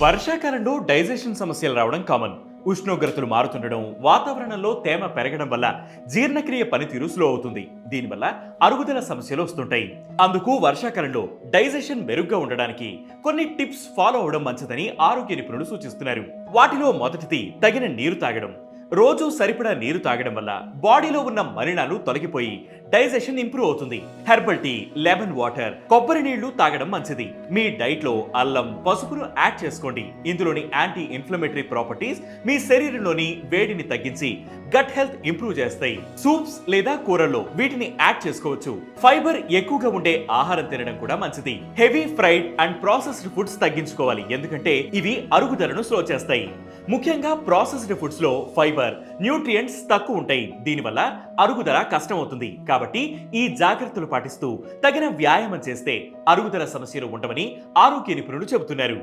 వర్షాకాలంలో డైజెషన్ సమస్యలు రావడం కామన్. ఉష్ణోగ్రతలు మారుతుండడం, వాతావరణంలో తేమ పెరగడం వల్ల జీర్ణక్రియ పనితీరు స్లో అవుతుంది. దీనివల్ల అరుగుదల సమస్యలు వస్తుంటాయి. అందుకు వర్షాకాలంలో డైజెషన్ మెరుగ్గా ఉండడానికి కొన్ని టిప్స్ ఫాలో అవడం మంచిదని ఆరోగ్య నిపుణులు సూచిస్తున్నారు. వాటిలో మొదటిది తగిన నీరు తాగడం. రోజు సరిపడా నీరు తాగడం వల్ల బాడీలో ఉన్న మలినాలు తొలగిపోయి డైజెషన్ ఇంప్రూవ్ అవుతుంది. హెర్బల్ టీ, లెమన్ వాటర్, కొబ్బరి నీళ్లు తాగడం మంచిది. మీ డైట్ లో అల్లం, పసుపును యాడ్ చేసుకోండి. ఇందులోని యాంటీ ఇన్ఫ్లమేటరీ ప్రాపర్టీస్ మీ శరీరంలోని వేడిని తగ్గించి గట్ హెల్త్ ఇంప్రూవ్ చేస్తాయి. సూప్స్ లేదా కూరల్లో వీటిని యాడ్ చేసుకోవచ్చు. ఫైబర్ ఎక్కువగా ఉండే ఆహారం తినడం కూడా మంచిది. Heavy fried and processed foods తగ్గించుకోవాలి, ఎందుకంటే ఇవి అరుగుదలను స్లో చేస్తాయి. ముఖ్యంగా ప్రాసెస్డ్ ఫుడ్స్ లో ఫైబర్, న్యూట్రియంట్స్ తక్కువ ఉంటాయి. దీనివల్ల అరుగుదల కష్టం అవుతుంది. కాబట్టి ఈ జాగ్రత్తలు పాటిస్తూ తగిన వ్యాయామం చేస్తే అరుగుదల సమస్యలు ఉండవని ఆరోగ్య నిపుణులు చెబుతున్నారు.